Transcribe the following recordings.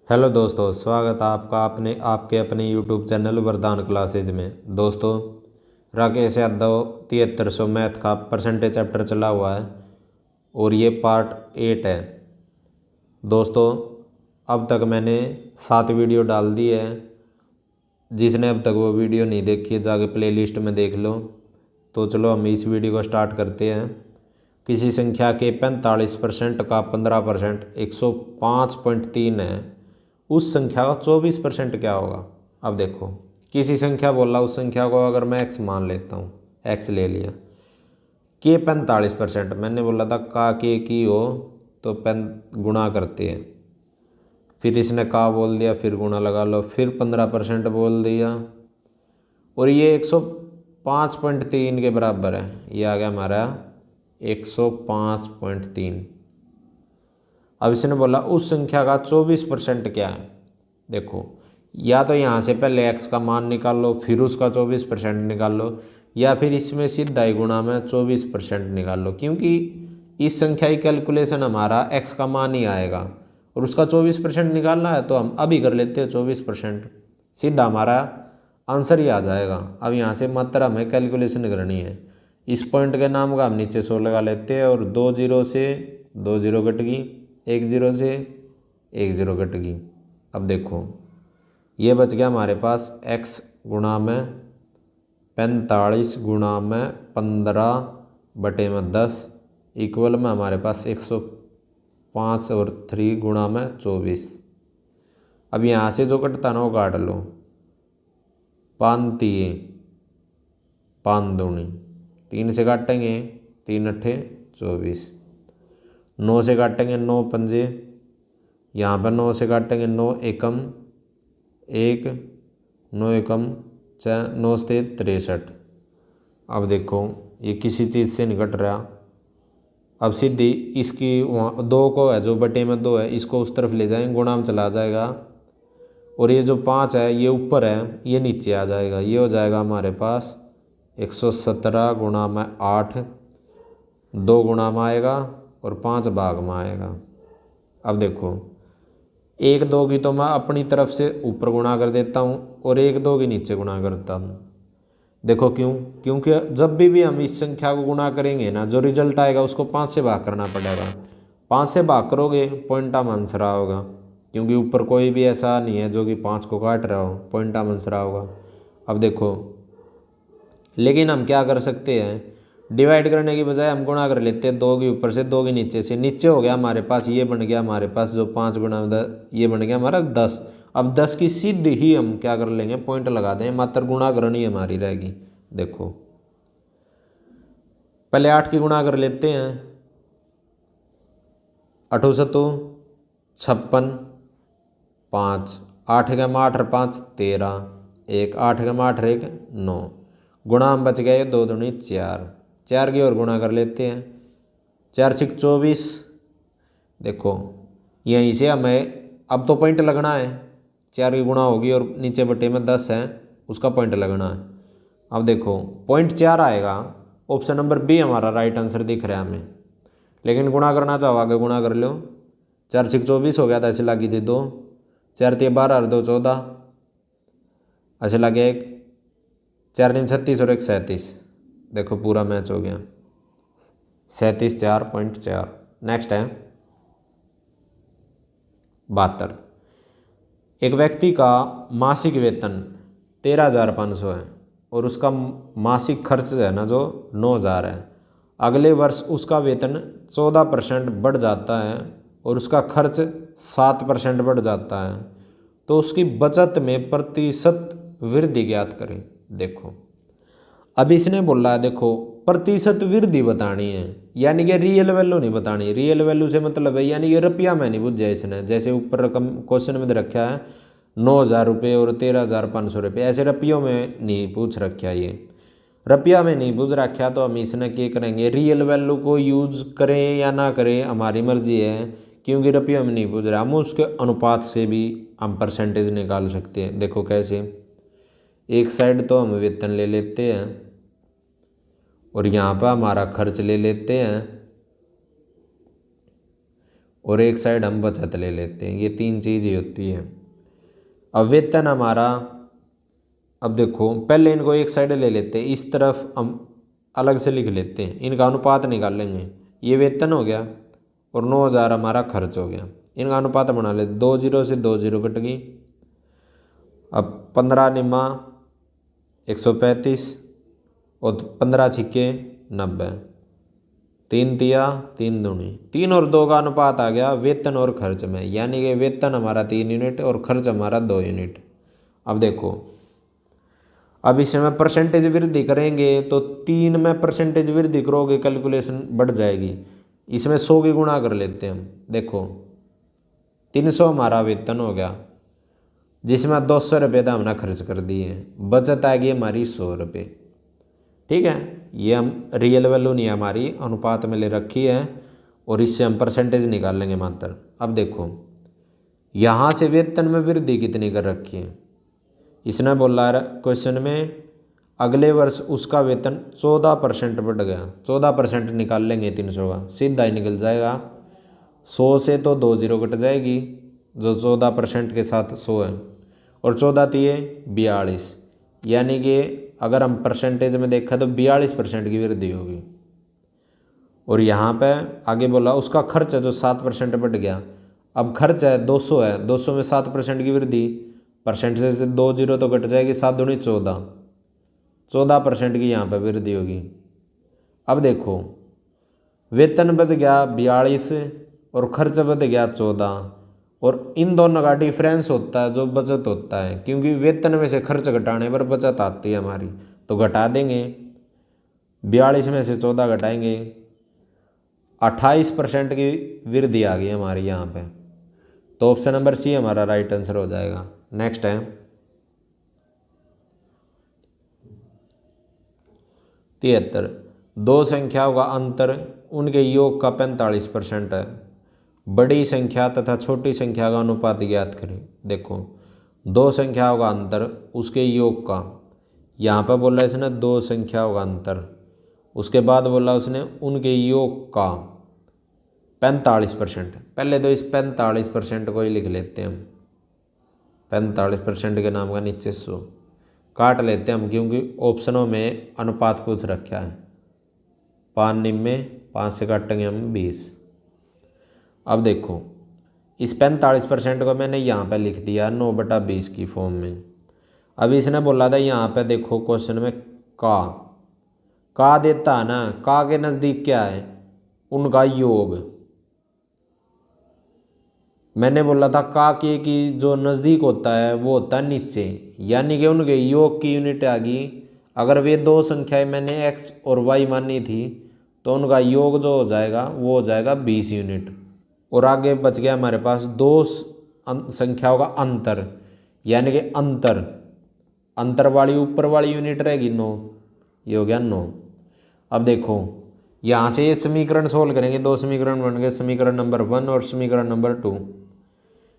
Hello दोस्तों, स्वागत है आपका आपके अपने यूट्यूब चैनल वरदान क्लासेज में। दोस्तों, राकेश यादव 7300 मैथ का परसेंटेज चैप्टर चला हुआ है और ये पार्ट 8 है। दोस्तों, अब तक मैंने 7 वीडियो डाल दी है। जिसने अब तक वो वीडियो नहीं देखी है जाके प्लेलिस्ट में देख लो। तो चलो हम इस वीडियो को स्टार्ट करते हैं। किसी संख्या के 45% का 15% 105.3 है, उस संख्या का 24% क्या होगा। अब देखो, किसी संख्या बोला, उस संख्या को अगर मैं x मान लेता हूँ, x ले लिया, के 45%, मैंने बोला था का के की हो तो गुणा करते हैं, फिर इसने का बोल दिया, फिर गुणा लगा लो, फिर 15% बोल दिया और ये 105.3 के बराबर है। ये आ गया हमारा 105.3। अब इसने बोला उस संख्या का 24% क्या है। देखो, या तो यहाँ से पहले x का मान निकाल लो, फिर उसका 24% निकाल लो, या फिर इसमें सीधा ही गुणा में 24% निकाल लो, क्योंकि इस संख्या की कैलकुलेशन हमारा x का मान ही आएगा और उसका 24% निकालना है तो हम अभी कर लेते हैं 24%, सीधा हमारा आंसर ही आ जाएगा। अब यहाँ से मात्र हमें कैलकुलेशन करनी है। इस पॉइंट के नाम का हम नीचे 100 लगा लेते हैं और 2 जीरो से 2 जीरो कट गई, 1 जीरो से 1 जीरो कट गई। अब देखो, ये बच गया हमारे पास x गुणा में 45 गुणा में 15/10 इक्वल में हमारे पास 105 और 3 गुणा में 24। अब यहाँ से जो कटता ना वो काट लो, 5 तिये 5 दूनी, 3 से काटेंगे 3 अट्ठे 24, 9 से काटेंगे 9 पंजे, यहाँ पर 9 से काटेंगे 9 एकम 1, 9 एकम 9 से 63। अब देखो, ये किसी चीज़ से नहीं कट रहा। अब सीधी इसकी वहाँ 2 को है जो बटे में 2 है, इसको उस तरफ ले जाएंगे, गुणा में चला जाएगा और ये जो 5 है ये ऊपर है, ये नीचे आ जाएगा। ये हो जाएगा हमारे पास 117 गुणा में 8, 2 गुणा में आएगा और 5 भाग में आएगा। अब देखो, 1 2 की तो मैं अपनी तरफ से ऊपर गुणा कर देता हूँ और 1 2 की नीचे गुणा करता हूँ। देखो क्यों? क्योंकि जब भी हम इस संख्या को गुणा करेंगे ना, जो रिजल्ट आएगा उसको 5 से भाग करना पड़ेगा। 5 से भाग करोगे पॉइंट में आंसर होगा, क्योंकि ऊपर कोई भी ऐसा नहीं है जो कि 5 को काट रहा हो, पॉइंट में आंसर होगा। अब देखो, लेकिन हम क्या कर सकते हैं, डिवाइड करने की बजाय हम गुणा कर लेते हैं, 2 के ऊपर से 2 के नीचे से। नीचे हो गया हमारे पास, ये बन गया हमारे पास जो 5 गुणा 10, ये बन गया हमारा 10। अब 10 की सीधी ही हम क्या कर लेंगे, पॉइंट लगा दें, मात्र गुणा करनी हमारी रहेगी। देखो, पहले 8 की गुणा कर लेते हैं, 8 सतु 56, 5 8 के 8 और 5 13, 1 8 के 8 1 9, गुणा हम बच गए 2 दूनी 4, 4 की और गुणा कर लेते हैं, 4 6 24। देखो, यहीं से हमें अब तो पॉइंट लगना है, 4 की गुणा होगी और नीचे बटे में 10 है, उसका पॉइंट लगना है। अब देखो, पॉइंट 4 आएगा, ऑप्शन नंबर बी हमारा राइट आंसर दिख रहा है हमें। लेकिन गुणा करना चाहो आगे गुणा कर लो, 4 6 24 हो गया था, ऐसे लगी थी 2, 4 3 12 और 2 14, ऐसे लगे 1, 4 3 36 और 1 37। देखो पूरा मैच हो गया, 37 4.4। नेक्स्ट है 72। एक व्यक्ति का मासिक वेतन 13,500 है और उसका मासिक खर्च है ना जो 9,000 है। अगले वर्ष उसका वेतन 14% बढ़ जाता है और उसका खर्च 7% बढ़ जाता है, तो उसकी बचत में प्रतिशत वृद्धि ज्ञात करें। देखो, अब इसने बोला है, देखो प्रतिशत वृद्धि बतानी है, यानी कि रियल वैल्यू नहीं बतानी। रियल वैल्यू से मतलब है यानी कि रुपया में नहीं पूछा इसने, जैसे ऊपर रकम क्वेश्चन में रखा है 9,000 रुपये और 13,500 रुपये, ऐसे रुपयों में नहीं पूछ रखा। ये रुपया में नहीं पूछ रखा, तो हम इसने क्या करेंगे, रियल वैल्यू को यूज करें या ना करें हमारी मर्जी है, क्योंकि रुपया में नहीं पूछ रहा। हम उसके अनुपात से भी हम परसेंटेज निकाल सकते हैं। देखो कैसे, एक साइड तो हम वेतन ले लेते हैं और यहाँ पर हमारा खर्च ले लेते हैं और एक साइड हम बचत ले लेते हैं। ये तीन चीज़ ही होती है। अब वेतन हमारा, अब देखो पहले इनको एक साइड ले लेते हैं, इस तरफ हम अलग से लिख लेते हैं, इनका अनुपात निकाल लेंगे। ये वेतन हो गया और 9,000 हमारा खर्च हो गया। इनका अनुपात बना ले, 2 0 से 2 0 कट गई। अब 15 निम्मा 135 और 15 छिक्के 90, 3 तिया 3 दूनी, 3 और 2 का अनुपात आ गया वेतन और खर्च में, यानी कि वेतन हमारा 3 यूनिट और खर्च हमारा 2 यूनिट। अब देखो, अब इसमें परसेंटेज वृद्धि करेंगे तो 3 में परसेंटेज वृद्धि करोगे कैलकुलेशन बढ़ जाएगी। इसमें 100 की गुणा कर लेते हैं हम। देखो 300 हमारा वेतन हो गया, जिसमें 200 रुपये तो हमने खर्च कर दिए, बचत आएगी हमारी 100 रुपये। ठीक है, ये हम रियल वैल्यू नहीं हमारी अनुपात में ले रखी है और इससे हम परसेंटेज निकाल लेंगे मात्र। अब देखो यहाँ से वेतन में वृद्धि कितनी कर रखी है, इसने बोला क्वेश्चन में अगले वर्ष उसका वेतन 14% बढ़ गया। 14% निकाल लेंगे 300 का, सीधा ही निकल जाएगा। 100 से तो 2 0 कट जाएगी, जो 14% के साथ 100 है, और 14 तिये 42, यानी कि अगर हम परसेंटेज में देखा तो 42% की वृद्धि होगी। और यहाँ पे आगे बोला उसका खर्च है जो 7% बढ़ गया। अब खर्च है 200 है, 200 में 7% की वृद्धि, परसेंटेज से 2 0 तो कट जाएगी, 7 दूनी 14, 14% की यहाँ पे वृद्धि होगी। अब देखो वेतन बढ़ गया 42 और खर्च बढ़ गया 14, और इन दोनों का डिफरेंस होता है जो बचत होता है, क्योंकि वेतन में से खर्च घटाने पर बचत आती है हमारी, तो घटा देंगे। 42 में से 14 घटाएंगे, 28% की वृद्धि आ गई हमारी यहाँ पे। तो ऑप्शन नंबर सी हमारा राइट आंसर हो जाएगा। नेक्स्ट है 73, दो संख्याओं का अंतर उनके योग का 45% है। बड़ी संख्या तथा छोटी संख्या का अनुपात ज्ञात करें। देखो दो संख्याओं का अंतर उसके योग का, यहाँ पर बोला इसने दो संख्याओं का अंतर, उसके बाद बोला उसने उनके योग का 45%। पहले तो इस 45% को ही लिख लेते हैं हम, 45% के नाम का नीचे 100 काट लेते हैं हम, क्योंकि ऑप्शनों में अनुपात पूछ रखा है। 5 निम्मे 5 से काटेंगे हम 20। अब देखो इस 45% को मैंने यहाँ पे लिख दिया 9/20 की फॉर्म में। अब इसने बोला था यहाँ पे देखो क्वेश्चन में का देता है ना, का के नज़दीक क्या है, उनका योग। मैंने बोला था का के की जो नज़दीक होता है वो होता है नीचे, यानी कि उनके योग की यूनिट आ गई। अगर वे दो संख्याएं मैंने x और y मानी थी तो उनका योग जो हो जाएगा वो हो जाएगा 20 यूनिट। और आगे बच गया हमारे पास दो संख्याओं का अंतर, यानी कि अंतर वाली ऊपर वाली यूनिट रहेगी 9, ये हो गया 9। अब देखो यहाँ से ये समीकरण सोल्व करेंगे, दो समीकरण बन गए, समीकरण नंबर 1 और समीकरण नंबर 2।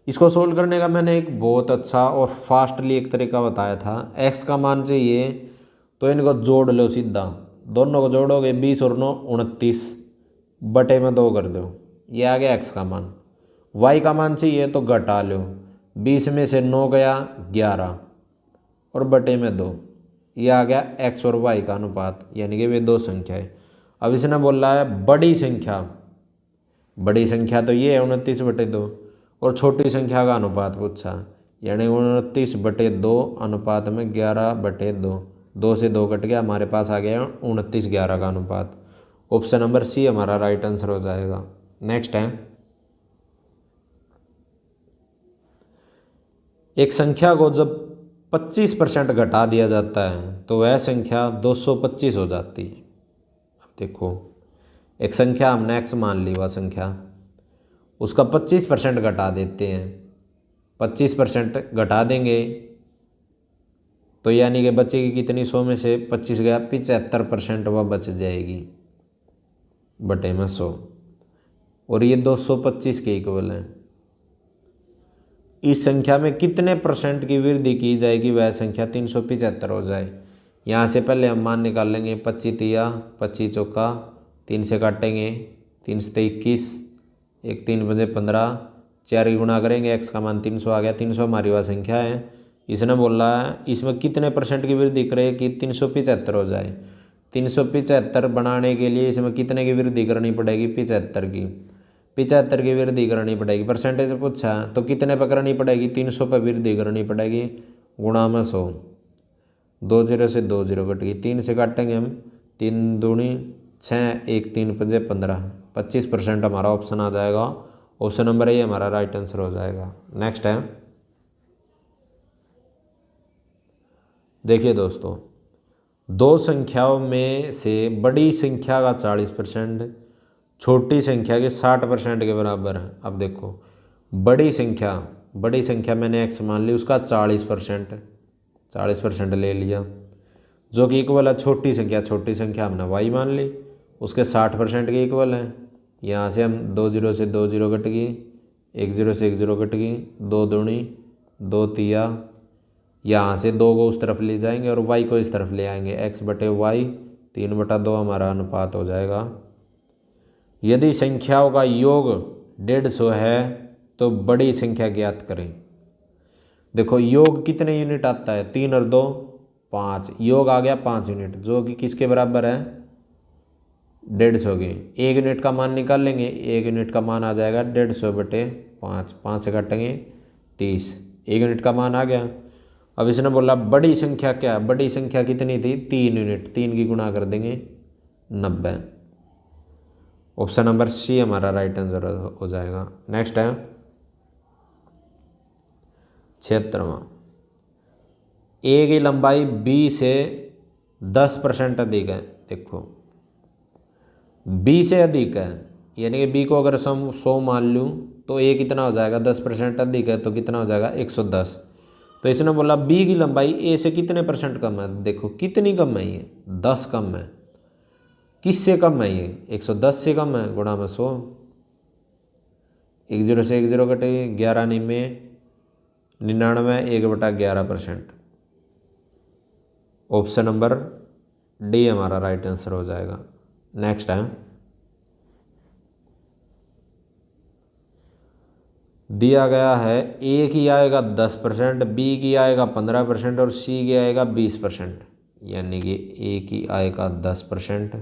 इसको सोल्व करने का मैंने एक बहुत अच्छा और फास्टली एक तरीका बताया था। x का मान चाहिए तो इनको जोड़ लो सीधा, दोनों को जोड़ोगे 20 और 9 29 बटे में 2 कर दो, ये आ गया x का मान। y का मान चाहिए तो घटा लो, 20 में से 9 गया 11 और बटे में 2, ये आ गया x और y का अनुपात, यानी कि वे दो संख्या है। अब इसने बोला है बड़ी संख्या तो ये है 29/2, और छोटी संख्या का अनुपात पूछा, यानी 29/2 अनुपात में 11/2, 2 से 2 कट गया, हमारे पास आ गया 29/11 का अनुपात। ऑप्शन नंबर सी हमारा राइट आंसर हो जाएगा। नेक्स्ट है एक संख्या को जब 25% घटा दिया जाता है तो वह संख्या 225 हो जाती है। अब देखो एक संख्या हमने x मान ली, वह संख्या उसका 25% घटा देते हैं, 25% घटा देंगे तो यानी कि बचेगी कितनी, 100 में से 25 गया 75% वह बच जाएगी बटे में 100, और ये 225 के इक्वल है। इस संख्या में कितने % की वृद्धि की जाएगी वह संख्या 375 हो जाए। यहाँ से पहले हम मान निकाल लेंगे, 25 तिया 25 चौका 3 से काटेंगे, 3 से 21, एक 3 5 15, 4 की गुणा करेंगे एक्स का मान 300 आ गया। 300 हमारी वह संख्या है। इसने बोला है इसमें कितने % की वृद्धि करे कि 375 हो जाए। 375 बनाने के लिए इसमें कितने की वृद्धि करनी पड़ेगी? 75 की। 75 की वृद्धि करनी पड़ेगी। परसेंटेज पूछा तो कितने पर करनी पड़ेगी? 300 पर वृद्धि करनी पड़ेगी, गुणा में 100। 2 0 से 2 0 कट गई। 3 से काटेंगे हम, 3 दूनी 6, 1 3 5 15, 25% हमारा ऑप्शन आ जाएगा। ऑप्शन नंबर ए हमारा राइट आंसर हो जाएगा। नेक्स्ट है, देखिए दोस्तों, दो संख्याओं में से बड़ी संख्या का 40% छोटी संख्या के 60% के बराबर है। अब देखो बड़ी संख्या मैंने एक्स मान ली, उसका 40% ले लिया, जो कि इक्वल है छोटी संख्या हमने वाई मान ली, उसके 60% के इक्वल है। यहाँ से हम 2 0 से 2 0 कट गई, 1 0 से 1 0 कट गई, 2 दूनी 2 तिया, यहाँ से 2 को उस तरफ ले जाएंगे और y को इस तरफ ले आएंगे, x बटे वाई 3/2 हमारा अनुपात हो जाएगा। यदि संख्याओं का योग 150 है तो बड़ी संख्या ज्ञात करें। देखो योग कितने यूनिट आता है? 3 और 2 5, योग आ गया 5 यूनिट, जो कि किसके बराबर है? 150 की। 1 यूनिट का मान निकाल लेंगे, 1 यूनिट का मान आ जाएगा 150/5, 5 से काटेंगे 30, 1 यूनिट का मान आ गया। अब इसने बोला बड़ी संख्या क्या? बड़ी संख्या कितनी थी? 3 यूनिट, 3 की गुणा कर देंगे 90। ऑप्शन नंबर सी हमारा राइट आंसर हो जाएगा। नेक्स्ट है 76वां, ए की लंबाई बी से 10% अधिक है। देखो बी से अधिक है, यानी कि बी को अगर 100 मान लूँ तो ए कितना हो जाएगा? 10% अधिक है तो कितना हो जाएगा? 110। तो इसने बोला बी की लंबाई ए से कितने % कम है। देखो कितनी कम है? ये 10 कम है। किससे कम है? ये 110 से कम है, गुणा में 100। 1 0 से 1 0 कटे, 11 निन्यानवे 1/11%। ऑप्शन नंबर डी हमारा राइट आंसर हो जाएगा। नेक्स्ट है, दिया गया है ए की आएगा 10%, बी की आएगा 15% और सी की आएगा 20%। यानी कि ए की आएगा 10%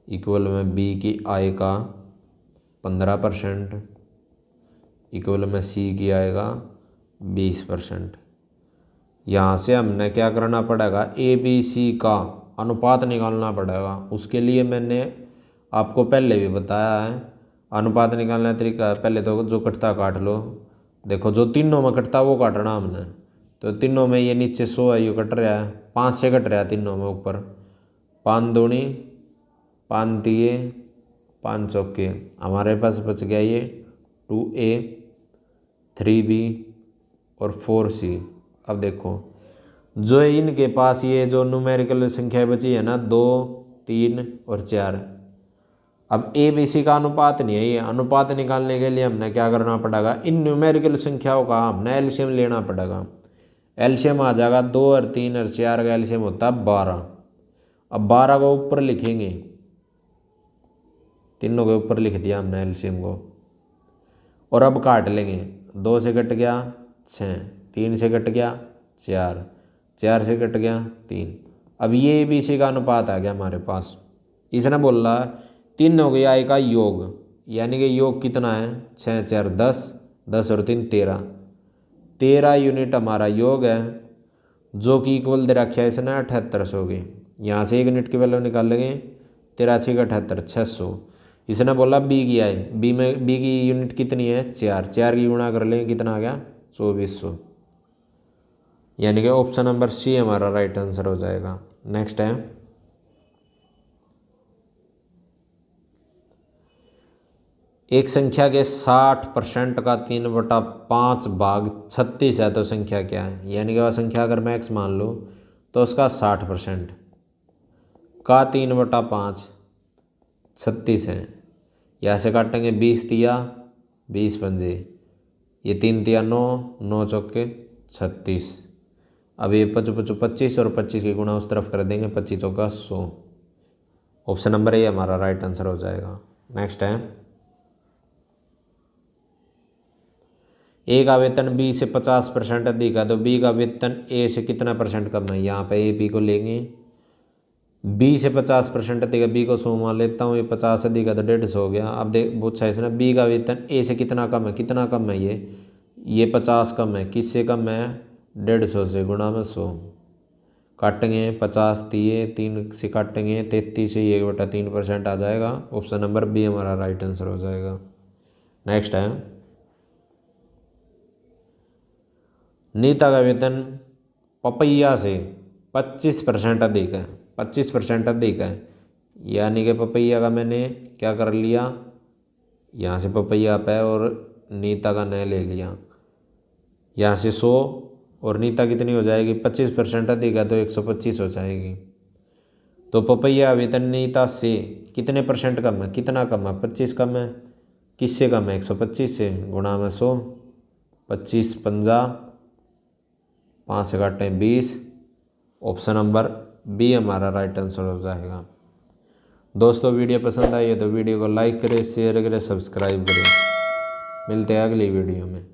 इक्वल में बी की आएगा 15% इक्वल में सी की आएगा 20%। यहाँ से हमने क्या करना पड़ेगा? ए बी सी का अनुपात निकालना पड़ेगा। उसके लिए मैंने आपको पहले भी बताया है, अनुपात निकालने का तरीका है, पहले तो जो कटता काट लो। देखो जो तीनों में कटता वो काटना हमने, तो तीनों में ये नीचे 100 है, ये कट रहा है, 5 से कट रहा है तीनों में ऊपर। 5 दूनी 5 तिये 5 चौके, हमारे पास बच गया ये 2A 3B और 4C। अब देखो जो इनके पास ये जो न्यूमेरिकल संख्या बची है ना, 2 3 और 4, अब ए बी सी का अनुपात नहीं है। ये अनुपात निकालने के लिए हमने क्या करना पड़ेगा? इन न्यूमेरिकल संख्याओं का हमने एलसीएम लेना पड़ेगा। एलसीएम आ जाएगा 2 और 3 और 4 का एलसीएम होता है 12। अब 12 को ऊपर लिखेंगे, तीनों के ऊपर लिख दिया हमने एलसीएम को, और अब काट लेंगे। 2 से कट गया 6, 3 से कट गया 4, 4 से कट गया 3। अब ये बी सी का अनुपात आ गया हमारे पास। इसने बोल रहा है तीनों के आय का योग, यानी कि योग कितना है? 6 4 10, 10 और 3 13, 13 यूनिट हमारा योग है, जो कि इक्वल दे रखा है इसने 7800 की। यहाँ से 1 यूनिट की वैल्यू निकाल लेंगे, 13 का 78 600। इसने बोला बी की आय, बी की यूनिट कितनी है? 4, 4 की गुणा कर लेंगे, कितना आ गया? 2400। यानी कि ऑप्शन नंबर सी हमारा राइट आंसर हो जाएगा। नेक्स्ट है, एक संख्या के 60% का 3/5 भाग 36 है तो संख्या क्या है? यानी कि वह संख्या अगर मैं x मान लूँ तो उसका 60% का 3/5 36 है। यहाँ से काटेंगे 20 तिया 20 पंजे, ये 3 तिया 9, 9 चौके 36। अब ये 25 और 25 की गुणा उस तरफ कर देंगे, 25 चौका 100। ऑप्शन नंबर ए हमारा राइट आंसर हो जाएगा। नेक्स्ट है, ए का वेतन बी से 50% अधिक है तो बी का वेतन ए से कितना परसेंट कम है। यहाँ पे ए बी को लेंगे, बी से 50% अधिक है, बी को 100 मान लेता हूँ, ये 50 अधिक है तो 150 हो गया। अब देख पूछा इसने बी का वेतन ए से कितना कम है, कितना कम है ये 50 कम है, किससे कम है 150 से, गुणा में 100, काटेंगे 50 दिए 3 से काटेंगे 33 से, ये 1/3% आ जाएगा। ऑप्शन नंबर बी हमारा राइट आंसर हो जाएगा। नेक्स्ट है, नीता का वेतन पपैया से 25% अधिक है, 25% अधिक है, यानी कि पपैया का मैंने क्या कर लिया, यहाँ से पपैया पे और नीता का नया ले लिया, यहाँ से 100 और नीता कितनी हो जाएगी 25% अधिक है तो 125 हो जाएगी। तो पपैया वेतन नीता से कितने परसेंट कम है, कितना कम है 25 कम है, किससे कम है 125 से, गुणा में 100, 25 50, 5 से काटे 20, ऑप्शन नंबर बी हमारा राइट आंसर हो जाएगा। दोस्तों वीडियो पसंद आई है तो वीडियो को लाइक करें, शेयर करें, सब्सक्राइब करें। मिलते हैं अगली वीडियो में।